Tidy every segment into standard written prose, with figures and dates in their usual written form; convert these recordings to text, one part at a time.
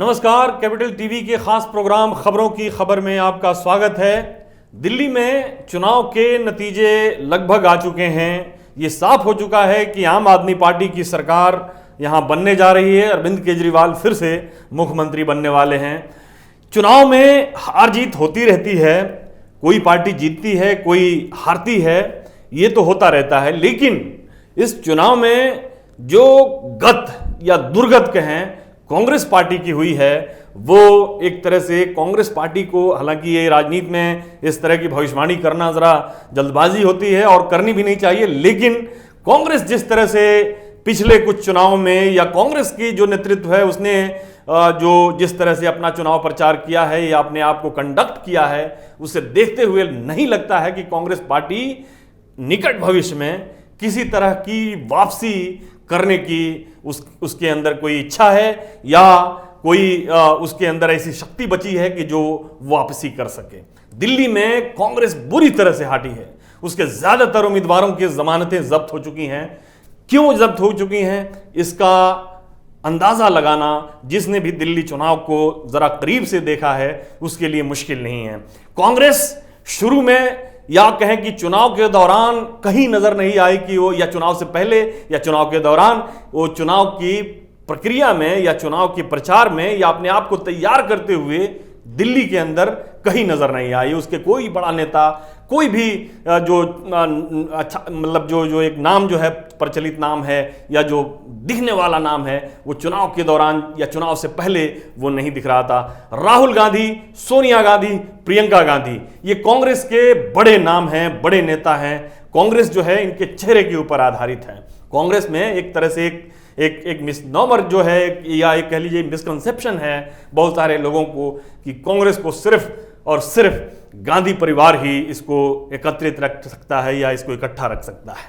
नमस्कार, capital TV के खास प्रोग्राम खबरों की खबर में आपका स्वागत है। दिल्ली में चुनाव के नतीजे लगभग आ चुके हैं। ये साफ हो चुका है कि आम आदमी पार्टी की सरकार यहां बनने जा रही है। अरविंद केजरीवाल फिर से मुख्यमंत्री बनने वाले हैं। चुनाव में हार जीत होती रहती है, कोई पार्टी जीतती है, कोई हारती है, ये तो होता रहता है। लेकिन इस चुनाव में जो गत या दुर्गत कहें कांग्रेस पार्टी की हुई है, वो एक तरह से कांग्रेस पार्टी को, हालांकि ये राजनीति में इस तरह की भविष्यवाणी करना जरा जल्दबाजी होती है और करनी भी नहीं चाहिए, लेकिन कांग्रेस जिस तरह से पिछले कुछ चुनाव में या कांग्रेस की जो नेतृत्व है उसने जो जिस तरह से अपना चुनाव प्रचार किया है या अपने आप को कंडक्ट किया है, उसे देखते हुए नहीं लगता है कि कांग्रेस पार्टी निकट भविष्य में किसी तरह की वापसी करने की उसके अंदर कोई इच्छा है या कोई उसके अंदर ऐसी शक्ति बची है कि जो वापसी कर सके। दिल्ली में कांग्रेस बुरी तरह से हाटी है। उसके ज्यादातर उम्मीदवारों की जमानतें जब्त हो चुकी हैं। क्यों जब्त हो चुकी हैं, इसका अंदाजा लगाना जिसने भी दिल्ली चुनाव को जरा करीब से देखा है उसके लिए मुश्किल नहीं है। कांग्रेस शुरू में या कहें कि चुनाव के दौरान कहीं नजर नहीं आई कि वो, या चुनाव से पहले या चुनाव के दौरान, वो चुनाव की प्रक्रिया में या चुनाव के प्रचार में या अपने आप को तैयार करते हुए दिल्ली के अंदर कहीं नजर नहीं आई। उसके कोई बड़ा नेता, कोई भी जो अच्छा मतलब जो एक नाम जो है प्रचलित नाम है या जो दिखने वाला नाम है, वो चुनाव के दौरान या चुनाव से पहले वो नहीं दिख रहा था। राहुल गांधी, सोनिया गांधी, प्रियंका गांधी, ये कांग्रेस के बड़े नाम हैं, बड़े नेता हैं। कांग्रेस जो है इनके चेहरे के ऊपर आधारित है। कांग्रेस में एक तरह से एक मिसनोमर जो है या एक कह लीजिए मिसकंसेप्शन है बहुत सारे लोगों को कि कांग्रेस को सिर्फ और सिर्फ गांधी परिवार ही इसको एकत्रित रख सकता है या इसको इकट्ठा रख सकता है।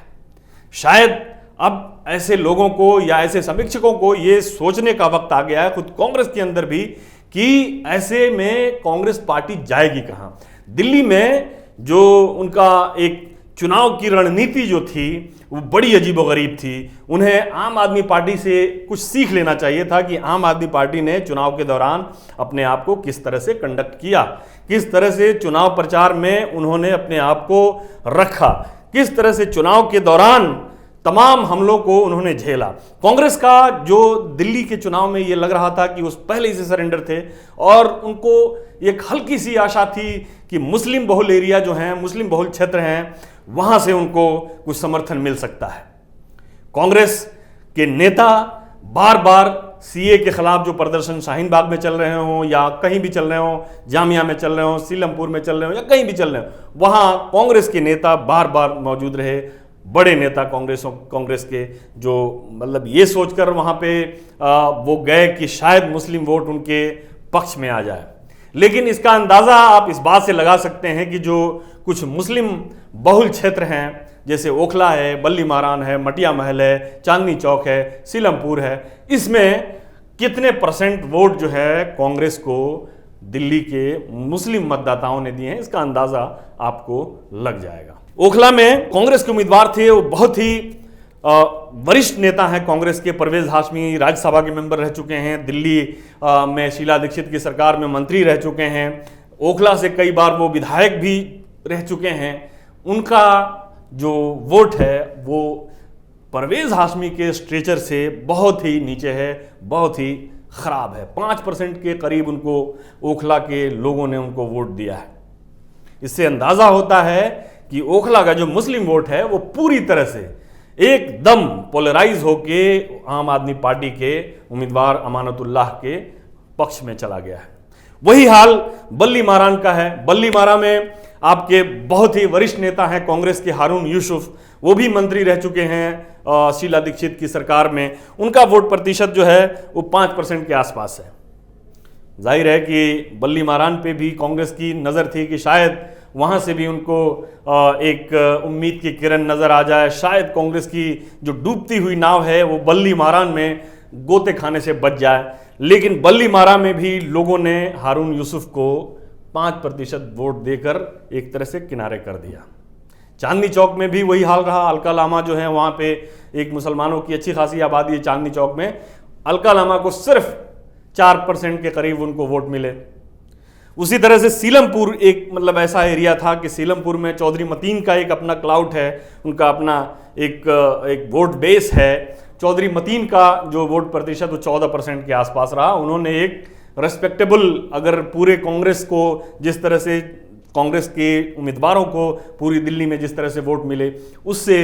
शायद अब ऐसे लोगों को या ऐसे समीक्षकों को ये सोचने का वक्त आ गया है, खुद कांग्रेस के अंदर भी, कि ऐसे में कांग्रेस पार्टी जाएगी कहां। दिल्ली में जो उनका एक चुनाव की रणनीति जो थी वो बड़ी अजीबोगरीब थी। उन्हें आम आदमी पार्टी से कुछ सीख लेना चाहिए था कि आम आदमी पार्टी ने चुनाव के दौरान अपने आप को किस तरह से कंडक्ट किया, किस तरह से चुनाव प्रचार में उन्होंने अपने आप को रखा, किस तरह से चुनाव के दौरान तमाम हमलों को उन्होंने झेला। कांग्रेस का जो दिल्ली के चुनाव में ये लग रहा था कि उस पहले ही से सरेंडर थे और उनको एक हल्की सी आशा थी कि मुस्लिम बहुल एरिया जो हैं, मुस्लिम बहुल क्षेत्र हैं, वहां से उनको कुछ समर्थन मिल सकता है। कांग्रेस के नेता बार बार सीए के खिलाफ जो प्रदर्शन शाहीन बाग में चल रहे हों या कहीं भी चल रहे हों, जामिया में चल रहे हों, सीलमपुर में चल रहे हों या कहीं भी चल रहे हों, वहां कांग्रेस के नेता बार बार मौजूद रहे। बड़े नेता कांग्रेस के जो मतलब ये सोचकर वहां पे वो गए कि शायद मुस्लिम वोट उनके पक्ष में आ जाए। लेकिन इसका अंदाजा आप इस बात से लगा सकते हैं कि जो कुछ मुस्लिम बहुल क्षेत्र हैं, जैसे ओखला है, बल्ली मारान है, मटिया महल है, चांदनी चौक है, सीलमपुर है, इसमें कितने परसेंट वोट जो है कांग्रेस को दिल्ली के मुस्लिम मतदाताओं ने दिए हैं, इसका अंदाजा आपको लग जाएगा। ओखला में कांग्रेस के उम्मीदवार थे, वो बहुत ही वरिष्ठ नेता हैं कांग्रेस के, परवेज हाशमी राज्यसभा के मेंबर रह चुके हैं, दिल्ली में शीला दीक्षित की सरकार में मंत्री रह चुके हैं, ओखला से कई बार वो विधायक भी रह चुके हैं। उनका जो वोट है वो परवेज हाशमी के स्ट्रेचर से बहुत ही नीचे है, बहुत ही खराब है। 5% के करीब उनको ओखला के लोगों ने उनको वोट दिया है। इससे अंदाजा होता है कि ओखला का जो मुस्लिम वोट है वो पूरी तरह से एकदम पोलराइज होके आम आदमी पार्टी के उम्मीदवार अमानतुल्लाह के पक्ष में चला गया है। वही हाल बल्ली मारान का है। बल्ली मारा में आपके बहुत ही वरिष्ठ नेता हैं कांग्रेस के, हारून यूसुफ, वो भी मंत्री रह चुके हैं शीला दीक्षित की सरकार में। उनका वोट प्रतिशत जो है वो 5% के आसपास है। जाहिर है कि बल्ली मारान पे भी कांग्रेस की नज़र थी कि शायद वहाँ से भी उनको एक उम्मीद की किरण नज़र आ जाए, शायद कांग्रेस की जो डूबती हुई नाव है वो बल्ली मारान में गोते खाने से बच जाए। लेकिन बल्ली मारा में भी लोगों ने हारून यूसुफ को 5% वोट देकर एक तरह से किनारे कर दिया। चांदनी चौक में भी वही हाल रहा। अलका लामा जो है वहाँ पे एक मुसलमानों की अच्छी खासी आबादी है चांदनी चौक में। अलका लामा को सिर्फ 4% के करीब उनको वोट मिले। उसी तरह से सीलमपुर एक मतलब ऐसा एरिया था कि सीलमपुर में चौधरी मतीन का एक अपना क्लाउड है, उनका अपना एक वोट बेस है। चौधरी मतीन का जो वोट प्रतिशत वो 14% के आसपास रहा। उन्होंने एक रेस्पेक्टेबल, अगर पूरे कांग्रेस को जिस तरह से कांग्रेस के उम्मीदवारों को पूरी दिल्ली में जिस तरह से वोट मिले, उससे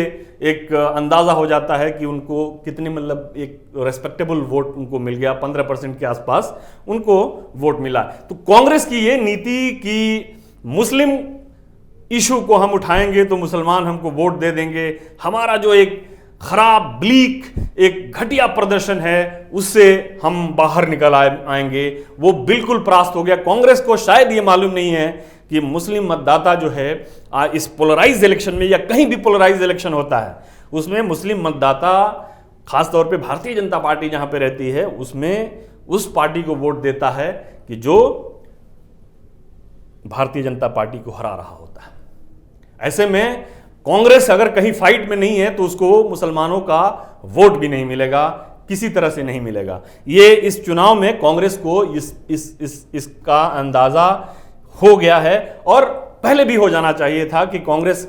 एक अंदाज़ा हो जाता है कि उनको कितने मतलब एक रेस्पेक्टेबल वोट उनको मिल गया। 15% के आसपास उनको वोट मिला। तो कांग्रेस की ये नीति कि मुस्लिम इशू को हम उठाएंगे तो मुसलमान हमको वोट दे देंगे, हमारा जो एक खराब ब्लीक एक घटिया प्रदर्शन है उससे हम बाहर निकल आएंगे, वो बिल्कुल परास्त हो गया। कांग्रेस को शायद ये मालूम नहीं है कि मुस्लिम मतदाता जो है इस पोलराइज इलेक्शन में या कहीं भी पोलराइज इलेक्शन होता है उसमें मुस्लिम मतदाता खासतौर पे भारतीय जनता पार्टी जहां पे रहती है उसमें उस पार्टी को वोट देता है कि जो भारतीय जनता पार्टी को हरा रहा होता है। ऐसे में कांग्रेस अगर कहीं फाइट में नहीं है तो उसको मुसलमानों का वोट भी नहीं मिलेगा, किसी तरह से नहीं मिलेगा। ये इस चुनाव में कांग्रेस को इसका अंदाजा हो गया है और पहले भी हो जाना चाहिए था कि कांग्रेस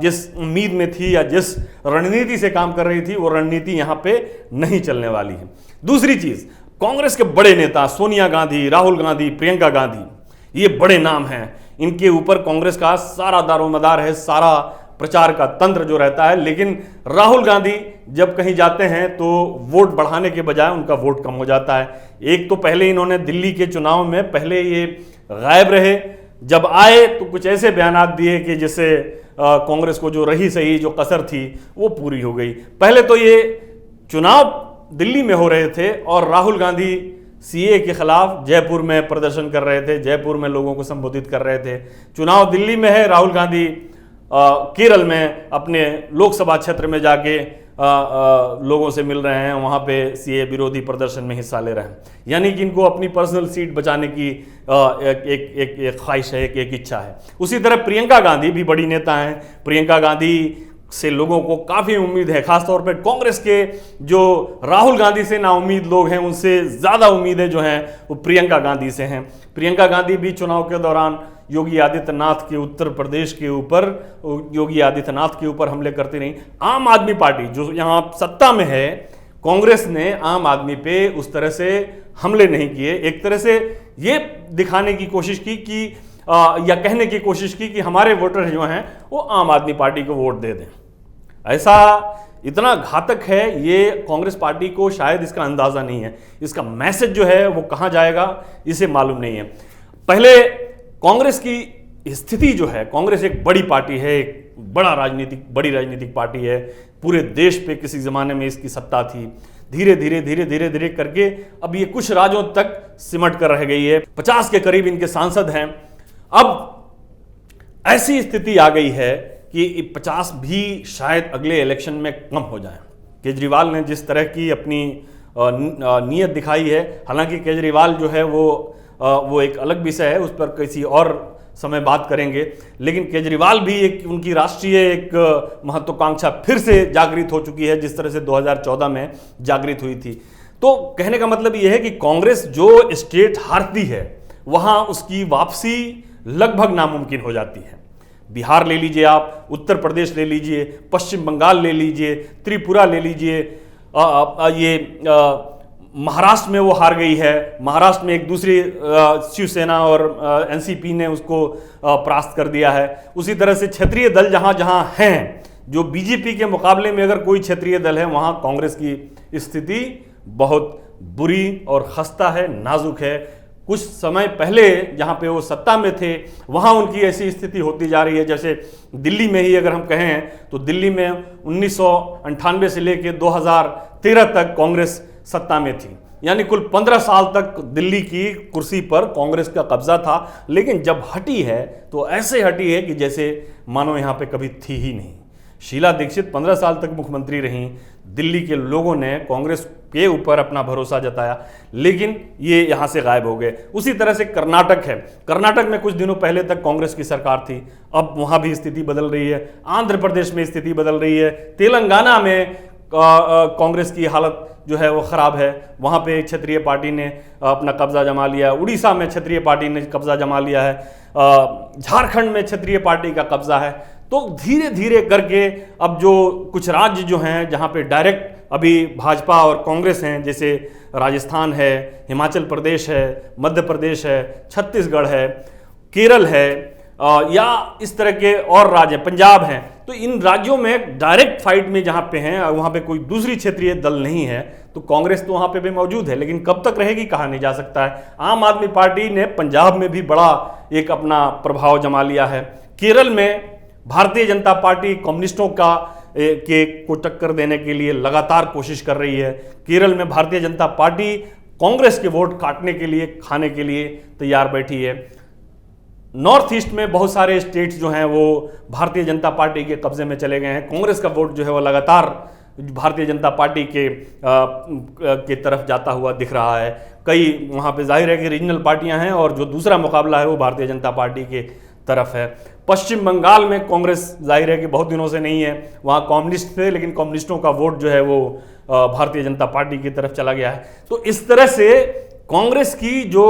जिस उम्मीद में थी या जिस रणनीति से काम कर रही थी वो रणनीति यहां पे नहीं चलने वाली है। दूसरी चीज, कांग्रेस के बड़े नेता सोनिया गांधी, राहुल गांधी, प्रियंका गांधी, ये बड़े नाम हैं। इनके ऊपर कांग्रेस का सारा दारोमदार है, सारा प्रचार का तंत्र जो रहता है। लेकिन राहुल गांधी जब कहीं जाते हैं तो वोट बढ़ाने के बजाय उनका वोट कम हो जाता है। एक तो पहले इन्होंने दिल्ली के चुनाव में पहले ये गायब रहे, जब आए तो कुछ ऐसे बयानात दिए कि जिससे कांग्रेस को जो रही सही जो कसर थी वो पूरी हो गई। पहले तो ये चुनाव दिल्ली में हो रहे थे और राहुल गांधी सीए के खिलाफ जयपुर में प्रदर्शन कर रहे थे, जयपुर में लोगों को संबोधित कर रहे थे। चुनाव दिल्ली में है, राहुल गांधी केरल में अपने लोकसभा क्षेत्र में जाके लोगों से मिल रहे हैं, वहाँ पे सीए विरोधी प्रदर्शन में हिस्सा ले रहे हैं। यानी कि इनको अपनी पर्सनल सीट बचाने की एक ख्वाहिश है, एक इच्छा है। उसी तरह प्रियंका गांधी भी बड़ी नेता हैं। प्रियंका गांधी से लोगों को काफ़ी उम्मीद है, खासतौर पर कांग्रेस के जो राहुल गांधी से नाउम्मीद लोग हैं उनसे ज़्यादा उम्मीदें जो हैं वो प्रियंका गांधी से हैं। प्रियंका गांधी भी चुनाव के दौरान योगी आदित्यनाथ के उत्तर प्रदेश के ऊपर योगी आदित्यनाथ के ऊपर हमले करती रही। आम आदमी पार्टी जो यहाँ सत्ता में है, कांग्रेस ने आम आदमी पे उस तरह से हमले नहीं किए। एक तरह से ये दिखाने की कोशिश की कि या कहने की कोशिश की कि हमारे वोटर जो हैं वो आम आदमी पार्टी को वोट दे दें। ऐसा इतना घातक है ये, कांग्रेस पार्टी को शायद इसका अंदाजा नहीं है। इसका मैसेज जो है वो कहाँ जाएगा इसे मालूम नहीं है। पहले कांग्रेस की स्थिति जो है, कांग्रेस एक बड़ी पार्टी है, एक बड़ी राजनीतिक पार्टी है, पूरे देश पे किसी जमाने में इसकी सत्ता थी। धीरे धीरे करके अब ये कुछ राज्यों तक सिमट कर रह गई है। 50 के करीब इनके सांसद हैं। अब ऐसी स्थिति आ गई है कि 50 भी शायद अगले इलेक्शन में कम हो जाए। केजरीवाल ने जिस तरह की अपनी नीयत दिखाई है, हालांकि केजरीवाल जो है वो एक अलग विषय है, उस पर किसी और समय बात करेंगे। लेकिन केजरीवाल भी एक उनकी राष्ट्रीय एक महत्वाकांक्षा फिर से जागृत हो चुकी है, जिस तरह से 2014 में जागृत हुई थी। तो कहने का मतलब यह है कि कांग्रेस जो स्टेट हारती है वहां उसकी वापसी लगभग नामुमकिन हो जाती है। बिहार ले लीजिए आप, उत्तर प्रदेश ले लीजिए, पश्चिम बंगाल ले लीजिए, त्रिपुरा ले लीजिए, महाराष्ट्र में वो हार गई है। महाराष्ट्र में एक दूसरी शिवसेना और एनसीपी ने उसको परास्त कर दिया है। उसी तरह से क्षेत्रीय दल जहां जहां हैं, जो बीजेपी के मुकाबले में अगर कोई क्षेत्रीय दल है, वहां कांग्रेस की स्थिति बहुत बुरी और खस्ता है, नाजुक है। कुछ समय पहले जहां पे वो सत्ता में थे वहां उनकी ऐसी स्थिति होती जा रही है। जैसे दिल्ली में ही अगर हम कहें तो दिल्ली में 1998 से लेकर 2013 तक कांग्रेस सत्ता में थी, यानी कुल 15 साल तक दिल्ली की कुर्सी पर कांग्रेस का कब्जा था। लेकिन जब हटी है तो ऐसे हटी है कि जैसे मानो यहाँ पे कभी थी ही नहीं। शीला दीक्षित 15 साल तक मुख्यमंत्री रहीं। दिल्ली के लोगों ने कांग्रेस के ऊपर अपना भरोसा जताया, लेकिन ये यहाँ से गायब हो गए। उसी तरह से कर्नाटक है। कर्नाटक में कुछ दिनों पहले तक कांग्रेस की सरकार थी, अब वहाँ भी स्थिति बदल रही है। आंध्र प्रदेश में स्थिति बदल रही है। तेलंगाना में कांग्रेस की हालत जो है वो ख़राब है, वहाँ पे क्षत्रिय पार्टी ने अपना कब्जा जमा लिया, उड़ीसा में क्षत्रिय पार्टी ने कब्जा जमा लिया है, झारखंड में क्षत्रिय पार्टी का कब्जा है। तो धीरे धीरे करके अब जो कुछ राज्य जो हैं जहाँ पे डायरेक्ट अभी भाजपा और कांग्रेस हैं, जैसे राजस्थान है, हिमाचल प्रदेश है, मध्य प्रदेश है, छत्तीसगढ़ है, केरल है, या इस तरह के और राज्य, पंजाब हैं, तो इन राज्यों में डायरेक्ट फाइट में जहाँ पे हैं, वहाँ पे कोई दूसरी क्षेत्रीय दल नहीं है, तो कांग्रेस तो वहाँ पे भी मौजूद है, लेकिन कब तक रहेगी कहा नहीं जा सकता है। आम आदमी पार्टी ने पंजाब में भी बड़ा एक अपना प्रभाव जमा लिया है। केरल में भारतीय जनता पार्टी कम्युनिस्टों को टक्कर देने के लिए लगातार कोशिश कर रही है। केरल में भारतीय जनता पार्टी कांग्रेस के वोट काटने के लिए, खाने के लिए तैयार बैठी है। नॉर्थ ईस्ट में बहुत सारे स्टेट्स जो हैं वो भारतीय जनता पार्टी के कब्जे में चले गए हैं। कांग्रेस का वोट जो है वो लगातार भारतीय जनता पार्टी के तरफ जाता हुआ दिख रहा है। कई वहाँ पे जाहिर है कि रीजनल पार्टियां हैं और जो दूसरा मुकाबला है वो भारतीय जनता पार्टी के तरफ है। पश्चिम बंगाल में कांग्रेस जाहिर है कि बहुत दिनों से नहीं है, वहाँ कम्युनिस्ट थे, लेकिन कम्युनिस्टों का वोट जो है वो भारतीय जनता पार्टी की तरफ चला गया है। तो इस तरह से कांग्रेस की जो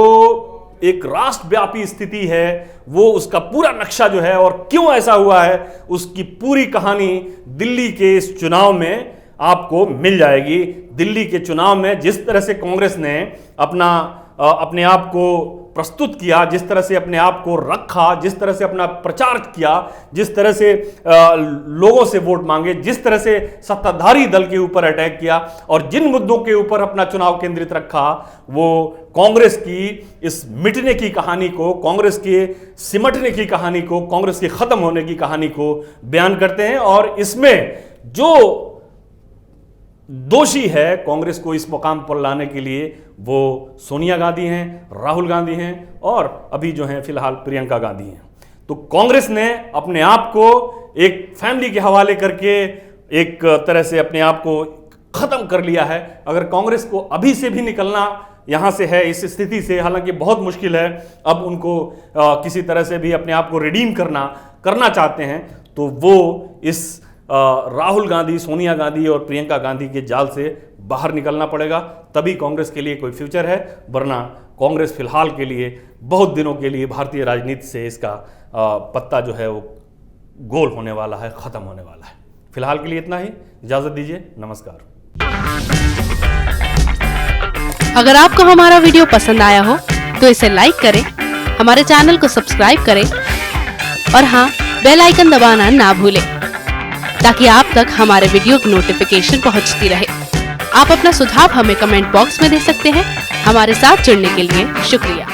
एक राष्ट्रव्यापी स्थिति है वो उसका पूरा नक्शा जो है और क्यों ऐसा हुआ है उसकी पूरी कहानी दिल्ली के इस चुनाव में आपको मिल जाएगी। दिल्ली के चुनाव में जिस तरह से कांग्रेस ने अपने आप को प्रस्तुत किया, जिस तरह से अपने आप को रखा, जिस तरह से अपना प्रचार किया, जिस तरह से लोगों से वोट मांगे, जिस तरह से सत्ताधारी दल के ऊपर अटैक किया और जिन मुद्दों के ऊपर अपना चुनाव केंद्रित रखा, वो कांग्रेस की इस मिटने की कहानी को, कांग्रेस के सिमटने की कहानी को, कांग्रेस के खत्म होने की कहानी को बयान करते हैं। और इसमें जो दोषी है कांग्रेस को इस मुकाम पर लाने के लिए वो सोनिया गांधी हैं, राहुल गांधी हैं और अभी जो हैं फिलहाल प्रियंका गांधी हैं। तो कांग्रेस ने अपने आप को एक फैमिली के हवाले करके एक तरह से अपने आप को खत्म कर लिया है। अगर कांग्रेस को अभी से भी निकलना यहाँ से है, इस स्थिति से, हालांकि बहुत मुश्किल है, अब उनको किसी तरह से भी अपने आप को रिडीम करना चाहते हैं, तो वो इस राहुल गांधी, सोनिया गांधी और प्रियंका गांधी के जाल से बाहर निकलना पड़ेगा, तभी कांग्रेस के लिए कोई फ्यूचर है। वरना कांग्रेस फिलहाल के लिए बहुत दिनों के लिए भारतीय राजनीति से इसका पत्ता जो है वो गोल होने वाला है, खत्म होने वाला है। फिलहाल के लिए इतना ही, इजाजत दीजिए, नमस्कार। अगर आपको हमारा वीडियो पसंद आया हो तो इसे लाइक करें, हमारे चैनल को सब्सक्राइब करें और हाँ, बेल आइकन दबाना ना भूलें ताकि आप तक हमारे वीडियो की नोटिफिकेशन पहुंचती रहे। आप अपना सुझाव हमें कमेंट बॉक्स में दे सकते हैं। हमारे साथ जुड़ने के लिए शुक्रिया।